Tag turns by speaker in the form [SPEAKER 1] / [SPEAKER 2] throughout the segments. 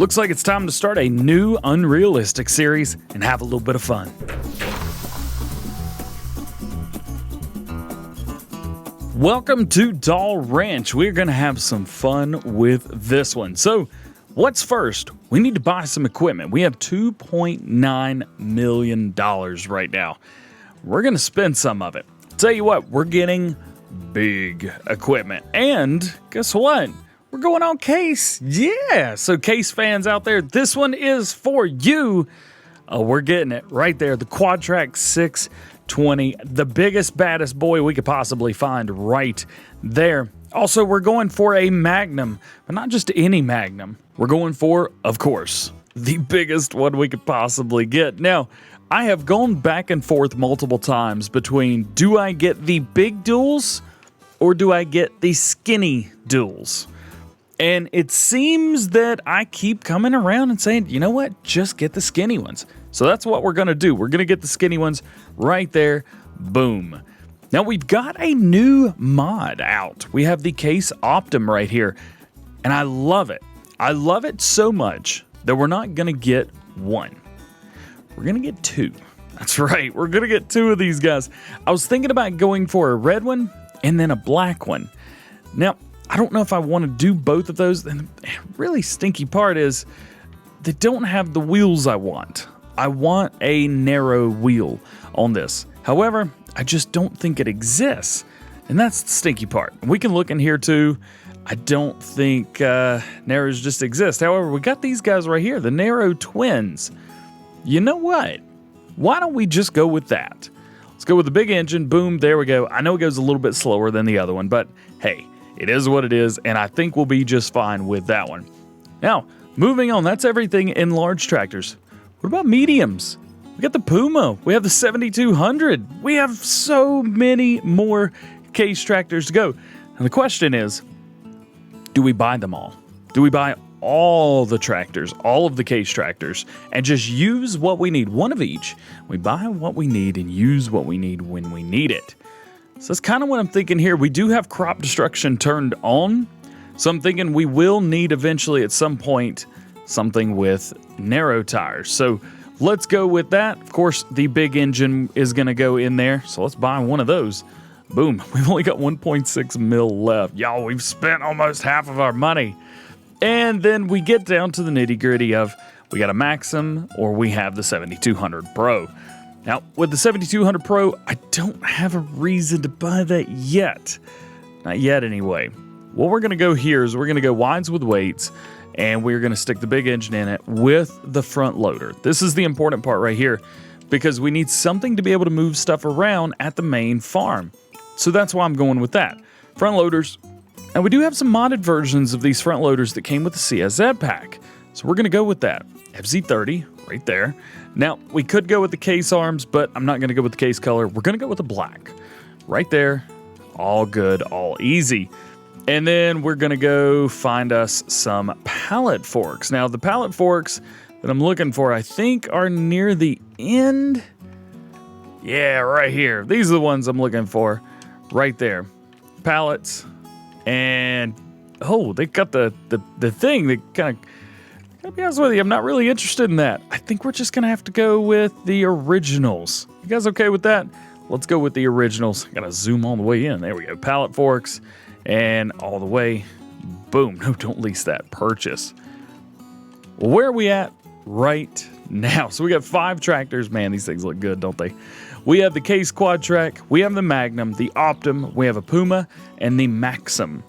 [SPEAKER 1] Looks like it's time to start a new unrealistic series and have a little bit of fun. Welcome to Dahl Ranch. We're going to have some fun with this one. So, what's first? We need to buy some equipment. We have $2.9 million right now. We're going to spend some of it. Tell you what, we're getting big equipment. And guess what? We're going on case. Yeah. So case fans out there, this one is for you. We're getting it right there. The Quadtrack 620, the biggest, baddest boy we could possibly find right there. Also, we're going for a Magnum, but not just any Magnum. We're going for, of course, the biggest one we could possibly get. Now, I have gone back and forth multiple times between do I get the big duals or do I get the skinny duals? And it seems that I keep coming around and saying, you know what, just get the skinny ones. So that's what we're going to do. We're going to get the skinny ones right there. Boom. Now we've got a new mod out. We have the Case Optim right here. And I love it. I love it so much that we're not going to get one. We're going to get two. That's right. We're going to get two of these guys. I was thinking about going for a red one and then a black one. Now, I don't know if I want to do both of those. And the really stinky part is they don't have the wheels I want. I want a narrow wheel on this. However, I just don't think it exists. And that's the stinky part. We can look in here too. I don't think narrows just exist. However, we got these guys right here, the Narrow Twins. You know what? Why don't we just go with that? Let's go with the big engine. Boom, there we go. I know it goes a little bit slower than the other one, but hey, it is what it is, and I think we'll be just fine with that one. Now, moving on, that's everything in large tractors. What about mediums? We got the Puma. We have the 7200. We have so many more case tractors to go. And the question is, do we buy them all? Do we buy all the tractors, all of the case tractors, and just use what we need? One of each. We buy what we need and use what we need when we need it. So that's kind of what I'm thinking here. We do have crop destruction turned on, so I'm thinking we will need eventually at some point something with narrow tires. So let's go with that. Of course, the big engine is going to go in there, so let's buy one of those. Boom. We've only got 1.6 mil left. Y'all, we've spent almost half of our money. And then we get down to the nitty-gritty of we got a Maxim or we have the 7200 Pro. Now, with the 7200 Pro, I don't have a reason to buy that yet. Not yet, anyway. What we're going to go here is we're going to go wides with weights, and we're going to stick the big engine in it with the front loader. This is the important part right here, because we need something to be able to move stuff around at the main farm. So that's why I'm going with that. Front loaders. And we do have some modded versions of these front loaders that came with the CSZ pack. So we're going to go with that. FZ30 right there. Now, we could go with the case arms, but I'm not going to go with the case color. We're going to go with the black. Right there. All good, all easy. And then we're going to go find us some Pallet Forks. Now, the Pallet Forks that I'm looking for, I think, are near the end. Yeah, right here. These are the ones I'm looking for. Right there. Pallets. And, oh, they got the thing that kind of... I'll be honest with you, I'm not really interested in that. I think we're just going to have to go with the originals. You guys okay with that? Let's go with the originals. Got to zoom all the way in. There we go. Pallet Forks. And all the way. Boom. No, don't lease that. Purchase. Well, where are we at right now? So we got 5 tractors. Man, these things look good, don't they? We have the Case Quadtrack. We have the Magnum, the Optim. We have a Puma and the Maxim.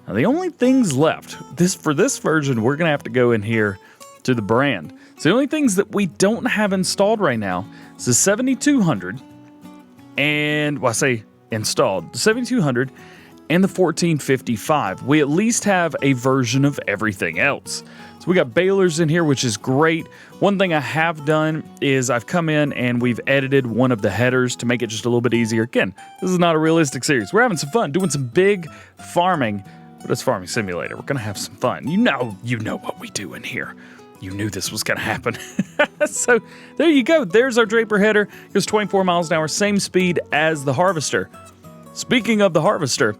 [SPEAKER 1] Now, the only things left, for this version, we're going to have to go in here to the brand. So the only things that we don't have installed right now is the 7200 and, well, I say installed, the 7200 and the 1455. We at least have a version of everything else. So we got balers in here, which is great. One thing I have done is I've come in and we've edited one of the headers to make it just a little bit easier. Again, this is not a realistic series. We're having some fun doing some big farming. But it's Farming Simulator. We're going to have some fun. You know what we do in here. You knew this was going to happen. So there you go. There's our Draper header. Goes 24 miles an hour, same speed as the Harvester. Speaking of the Harvester,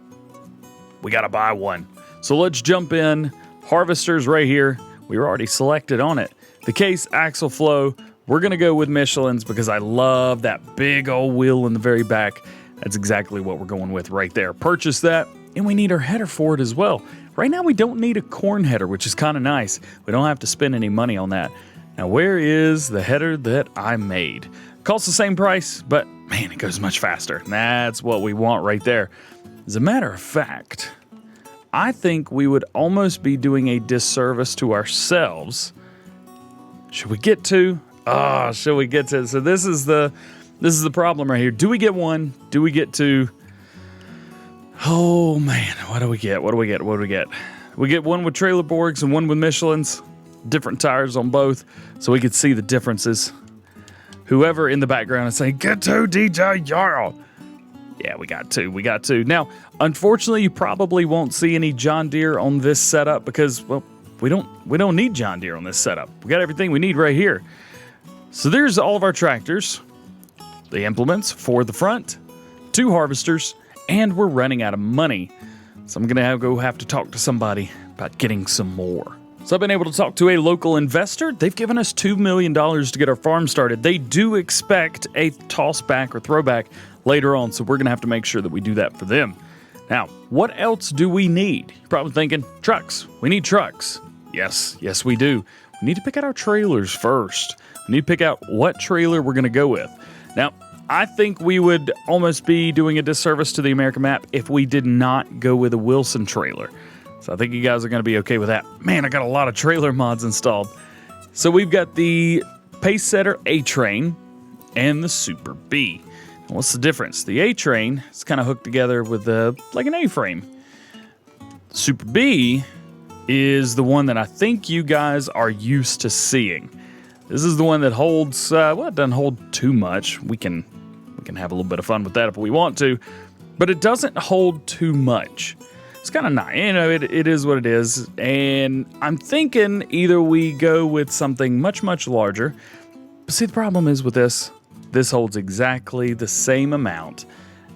[SPEAKER 1] we got to buy one. So let's jump in. Harvester's right here. we were already selected on it. The case, axle flow, we're going to go with Michelin's because I love that big old wheel in the very back. That's exactly what we're going with right there. Purchase that, and we need our header for it as well. Right now, we don't need a corn header, which is kind of nice. We don't have to spend any money on that. Now, where is the header that I made? Costs the same price, but man, it goes much faster. That's what we want right there. As a matter of fact, I think we would almost be doing a disservice to ourselves. Should we get to? Oh, should we get to? So this is the problem right here. Do we get one? Do we get two? Oh man, what do we get? What do we get? What do we get? We get one with Trailer Borgs and one with Michelin's. Different tires on both, so we could see the differences. Whoever in the background is saying, "Get two, DjGoHam." Yeah, we got two. We got two. Now, unfortunately, you probably won't see any John Deere on this setup because, well, we don't need John Deere on this setup. We got everything we need right here. So there's all of our tractors, the implements for the front, 2 harvesters, and we're running out of money. So I'm gonna have to talk to somebody about getting some more. So I've been able to talk to a local investor. They've given us $2 million to get our farm started. They do expect a toss back or throwback later on, so we're going to have to make sure that we do that for them. Now, what else do we need? You're probably thinking, trucks. We need trucks. Yes, we do. We need to pick out our trailers first. We need to pick out what trailer we're going to go with. Now, I think we would almost be doing a disservice to the American map if we did not go with a Wilson trailer. So I think you guys are going to be okay with that. Man, I got a lot of trailer mods installed. So we've got the Pace Setter A-Train and the Super B. Now, what's the difference? The A-Train is kind of hooked together with like an A-frame. Super B is the one that I think you guys are used to seeing. This is the one that holds, well, it doesn't hold too much. We can have a little bit of fun with that if we want to, but it doesn't hold too much. It's kind of nice. You know, it is what it is. And I'm thinking either we go with something much, much larger. But see, the problem is with this holds exactly the same amount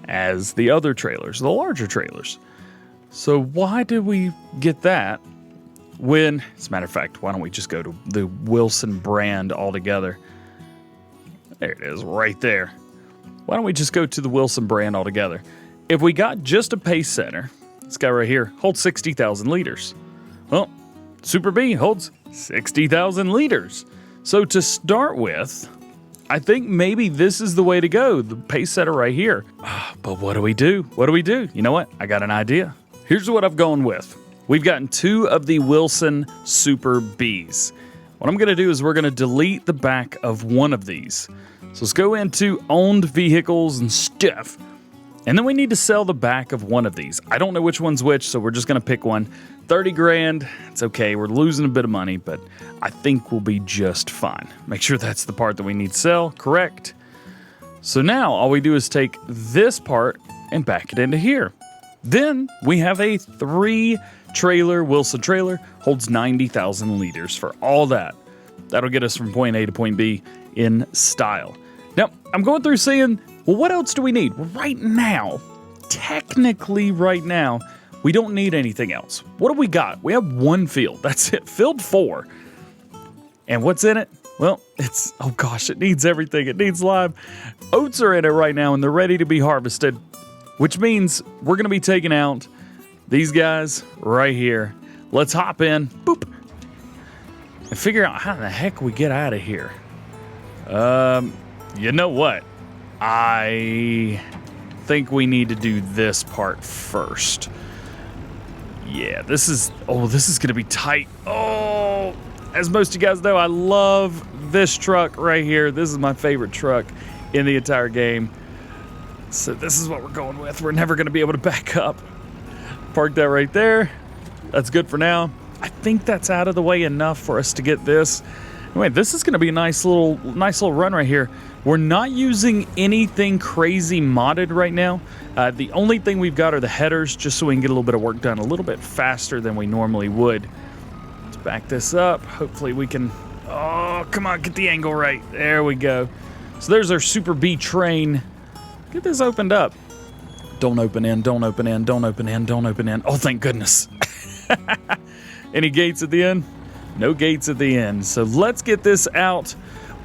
[SPEAKER 1] as the other trailers, the larger trailers. So why did we get that when, as a matter of fact, why don't we just go to the Wilson brand altogether? There it is, right there. Why don't we just go to the Wilson brand altogether? If we got just a pace setter, this guy right here holds 60,000 liters. Well, Super B holds 60,000 liters. So to start with, I think maybe this is the way to go, the pace setter right here. But what do we do? What do we do? You know what? I got an idea. Here's what I've gone with. We've gotten 2 of the Wilson Super Bs. What I'm going to do is we're going to delete the back of one of these. So let's go into owned vehicles and stuff. And then we need to sell the back of one of these. I don't know which one's which, so we're just going to pick one. 30 grand, it's okay. We're losing a bit of money, but I think we'll be just fine. Make sure that's the part that we need to sell, correct? So now all we do is take this part and back it into here. Then we have a 3-trailer Wilson trailer, holds 90,000 liters for all that. That'll get us from point A to point B in style. Now, I'm going through saying, well, what else do we need? Right now, technically right now, we don't need anything else. What do we got? We have 1 field. That's it. Field 4. And what's in it? Well, it's, oh gosh, it needs everything. It needs live. Oats are in it right now, and they're ready to be harvested, which means we're going to be taking out these guys right here. Let's hop in, boop, and figure out how the heck we get out of here. You know what? I think we need to do this part first. Yeah, this is going to be tight. Oh, as most of you guys know, I love this truck right here. This is my favorite truck in the entire game. So this is what we're going with. We're never going to be able to back up. Park that right there. That's good for now. I think that's out of the way enough for us to get this. Anyway, this is going to be a nice little run right here. We're not using anything crazy modded right now. The only thing we've got are the headers, just so we can get a little bit of work done a little bit faster than we normally would. Let's back this up. Hopefully we can... Oh, come on, get the angle right. There we go. So there's our Super B train. Get this opened up. Don't open in, don't open in, don't open in, don't open in. Oh, thank goodness. Any gates at the end? No gates at the end. So let's get this out.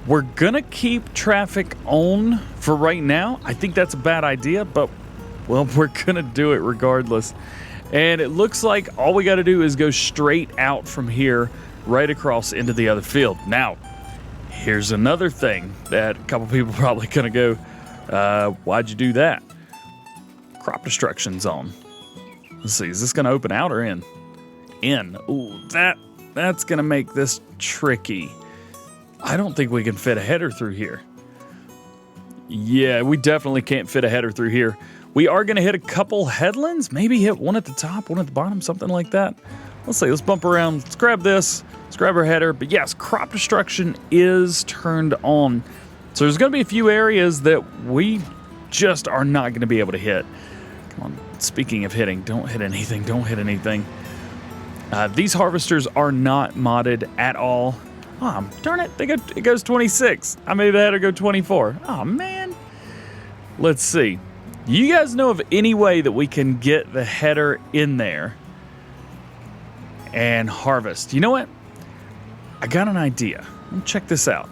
[SPEAKER 1] We're going to keep traffic on for right now. I think that's a bad idea, but, well, we're going to do it regardless. And it looks like all we got to do is go straight out from here, right across into the other field. Now, here's another thing that a couple people probably going to go, why'd you do that? Crop destruction's on. Let's see, is this going to open out or in? In. Ooh, that's going to make this tricky. I don't think we can fit a header through here. Yeah, we definitely can't fit a header through here. We are going to hit a couple headlands, maybe hit one at the top, one at the bottom, something like that. Let's see, let's bump around. Let's grab this. Let's grab our header. But yes, crop destruction is turned on. So there's going to be a few areas that we just are not going to be able to hit. Come on, speaking of hitting, don't hit anything, don't hit anything. These harvesters are not modded at all. Oh, darn it, it goes 26. I made the header go 24. Oh, man. Let's see. You guys know of any way that we can get the header in there and harvest? You know what? I got an idea. Let me check this out.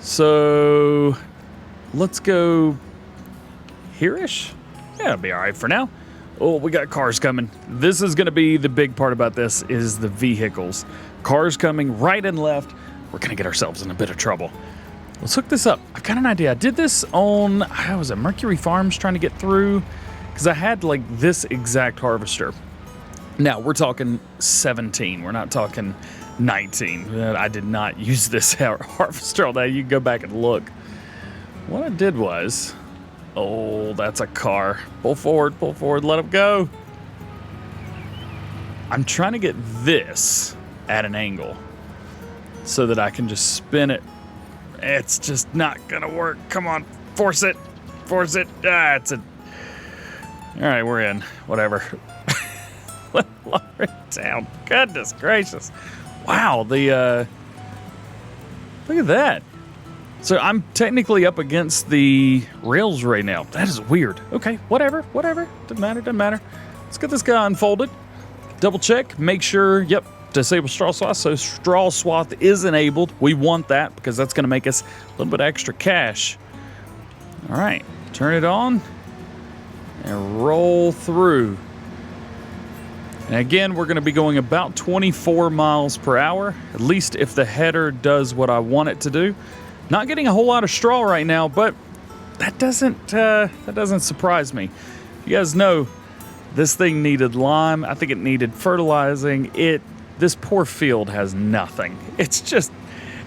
[SPEAKER 1] So let's go here-ish. Yeah, it'll be all right for now. Oh, we got cars coming. This is going to be the big part about this is the vehicles. Cars coming right and left. We're going to get ourselves in a bit of trouble. Let's hook this up. I've got an idea. I did this on, how was it, Mercury Farms trying to get through? Because I had like this exact harvester. Now, we're talking 17. We're not talking 19. I did not use this harvester all day. You can go back and look. What I did was, oh, that's a car. Pull forward, let it go. I'm trying to get this at an angle so that I can just spin it. It's just not gonna work. Come on, force it. Ah, it's a... All right, we're in. Whatever. Lower it down. Goodness gracious. Wow, the, look at that. So I'm technically up against the rails right now. That is weird. Okay, whatever. Doesn't matter. Let's get this guy unfolded. Double check, make sure, yep, disable straw swath. So straw swath is enabled. We want that because that's going to make us a little bit extra cash. All right, turn it on and roll through. And again, we're going to be going about 24 miles per hour, at least if the header does what I want it to do. Not getting a whole lot of straw right now, but that doesn't surprise me. You guys know this thing needed lime. I think it needed fertilizing. This poor field has nothing. It's just,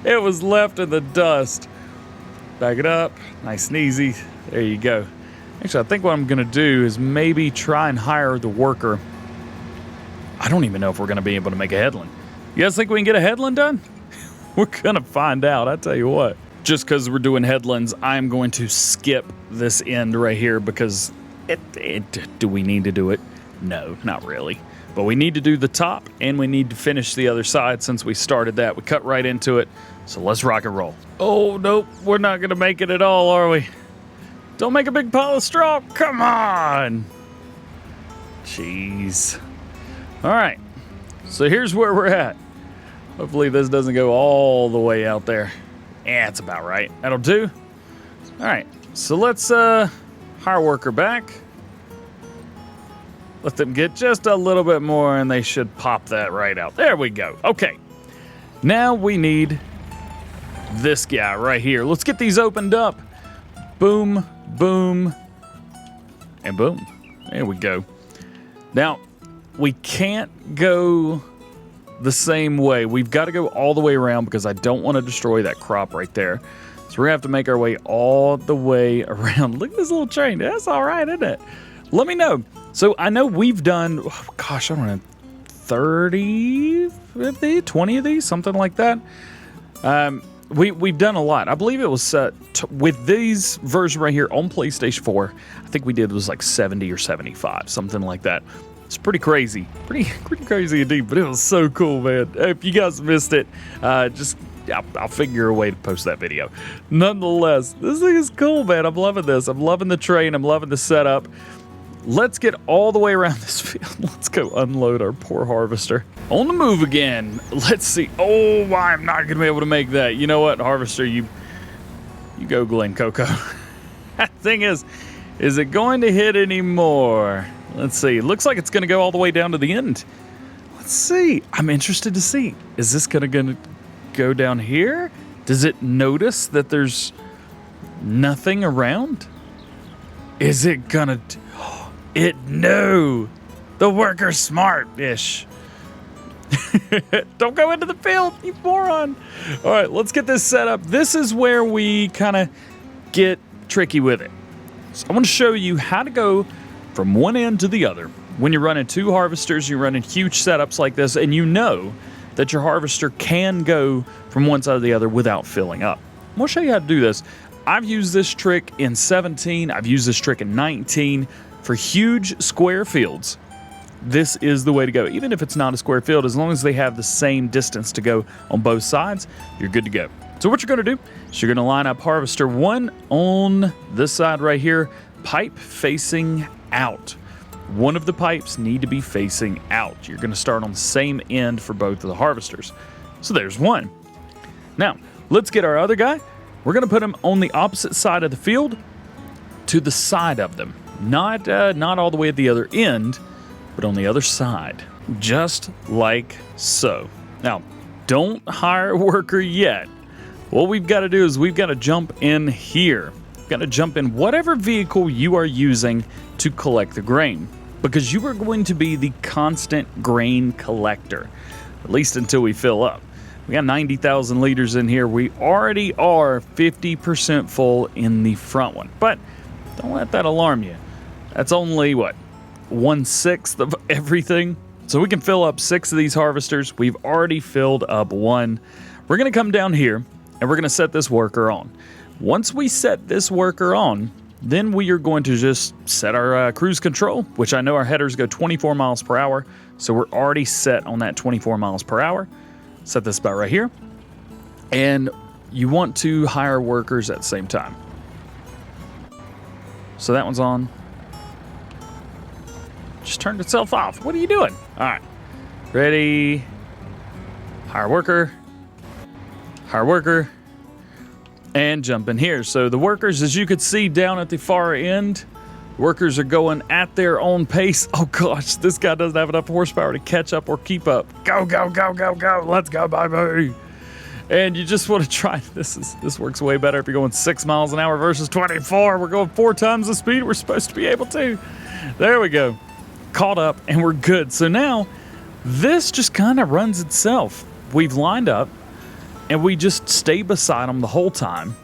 [SPEAKER 1] it was left in the dust. Back it up, nice and easy. There you go. Actually, I think what I'm gonna do is maybe try and hire the worker. I don't even know if we're gonna be able to make a headland. You guys think we can get a headland done? We're gonna find out, I tell you what. Just because we're doing headlands, I'm going to skip this end right here because do we need to do it? No, not really. But we need to do the top and we need to finish the other side since we started that. We cut right into it, so let's rock and roll. Oh, nope, we're not gonna make it at all, are we? Don't make a big pile of straw, come on! Jeez. All right, so here's where we're at. Hopefully this doesn't go all the way out there. Yeah, it's about right. That'll do. All right, so let's hire worker back. Let them get just a little bit more and they should pop that right out. There we go. Okay, now we need this guy right here. Let's get these opened up. Boom, boom, and boom. There we go. Now, we can't go the same way. We've got to go all the way around because I don't want to destroy that crop right there. So we're gonna have to make our way all the way around. Look at this little train. That's all right, isn't it? Let me know. So I know we've done, oh gosh, I don't know, 30 of these, 20 of these, something like that. We've done a lot. I believe it was with these version right here on PlayStation 4. I think we did was like 70 or 75, something like that. It's pretty crazy, pretty crazy indeed. But it was so cool, man. If you guys missed it, I'll figure a way to post that video. Nonetheless, this thing is cool, man. I'm loving this. I'm loving the train. I'm loving the setup. Let's get all the way around this field. Let's go unload our poor harvester. On the move again. Let's see. Oh, I'm not going to be able to make that. You know what, Harvester, you go, Glen Coco. That thing is it going to hit anymore? Let's see. It looks like it's going to go all the way down to the end. Let's see. I'm interested to see. Is this going to go down here? Does it notice that there's nothing around? Is it going to... No. The worker's smart-ish. Don't go into the field, you moron. All right, let's get this set up. This is where we kind of get tricky with it. So I want to show you how to go from one end to the other. When you're running two harvesters, you're running huge setups like this, and you know that your harvester can go from one side to the other without filling up. I'm going to show you how to do this. I've used this trick in 17. I've used this trick in 19. For huge square fields, this is the way to go. Even if it's not a square field, as long as they have the same distance to go on both sides, you're good to go. So what you're going to do is you're going to line up harvester 1 on this side right here, pipe facing out. One of the pipes need to be facing out. You're going to start on the same end for both of the harvesters. So there's one. Now, let's get our other guy. We're going to put him on the opposite side of the field to the side of them. Not all the way at the other end, but on the other side, just like so. Now, don't hire a worker yet. What we've got to do is we've got to jump in here. We've got to jump in whatever vehicle you are using to collect the grain, because you are going to be the constant grain collector, at least until we fill up. We got 90,000 liters in here. We already are 50% full in the front one, but don't let that alarm you. That's only, what, 1/6 of everything? So we can fill up 6 of these harvesters. We've already filled up 1. We're going to come down here, and we're going to set this worker on. Once we set this worker on, then we are going to just set our cruise control, which I know our headers go 24 miles per hour, so we're already set on that 24 miles per hour. Set this about right here. And you want to hire workers at the same time. So that one's on. Just turned itself off. What are you doing? All right. Ready. Hire worker. Hire worker. And jump in here. So the workers, as you could see down at the far end, workers are going at their own pace. Oh gosh, this guy doesn't have enough horsepower to catch up or keep up. Go, go, go, go, go. Let's go, baby. And you just want to try, this works way better if you're going 6 miles an hour versus 24. We're going 4 times the speed we're supposed to be able to. There we go. Caught up and we're good. So now this just kind of runs itself. We've lined up and we just stay beside them the whole time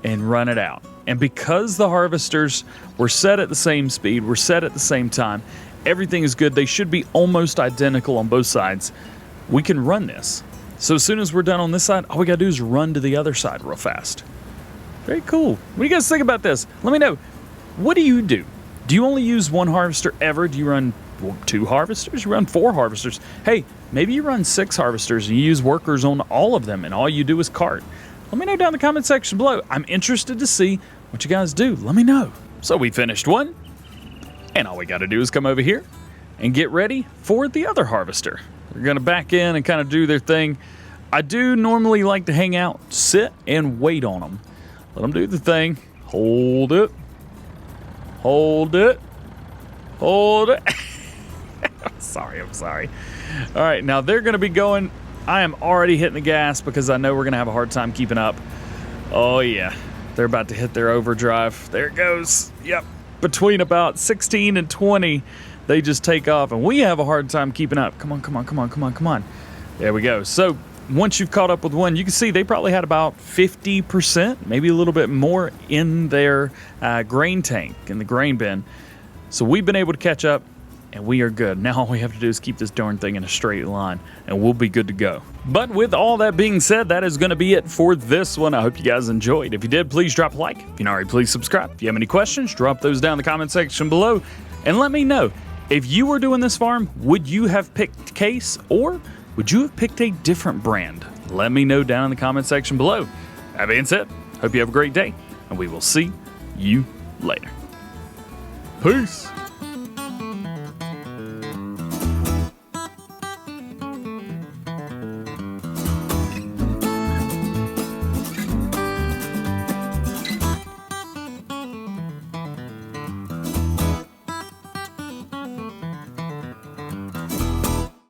[SPEAKER 1] and run it out. And because the harvesters were set at the same speed, were set at the same time, everything is good. They should be almost identical on both sides. We can run this. So as soon as we're done on this side, all we gotta do is run to the other side real fast. Very cool. What do you guys think about this? Let me know. What do you do? Do you only use one harvester ever? Do you run 2 harvesters? You run 4 harvesters? Hey, maybe you run 6 harvesters and you use workers on all of them and all you do is cart. Let me know down in the comment section below. I'm interested to see what you guys do. Let me know. So we finished one, and all we gotta do is come over here and get ready for the other harvester. They're gonna back in and kind of do their thing. I do normally like to hang out, sit, and wait on them. Let them do the thing. Hold it. Hold it. Hold it. I'm sorry. All right, now they're gonna be going. I am already hitting the gas because I know we're gonna have a hard time keeping up. Oh yeah, they're about to hit their overdrive. There it goes. Yep, between about 16 and 20, they just take off, and we have a hard time keeping up. Come on, come on, come on, come on, come on. There we go. So once you've caught up with one, you can see they probably had about 50%, maybe a little bit more in their grain tank, in the grain bin. So we've been able to catch up, and we are good. Now all we have to do is keep this darn thing in a straight line, and we'll be good to go. But with all that being said, that is going to be it for this one. I hope you guys enjoyed. If you did, please drop a like. If you're not already, please subscribe. If you have any questions, drop those down in the comment section below, and let me know. If you were doing this farm, would you have picked Case, or would you have picked a different brand? Let me know down in the comment section below. That being said, hope you have a great day, and we will see you later. Peace.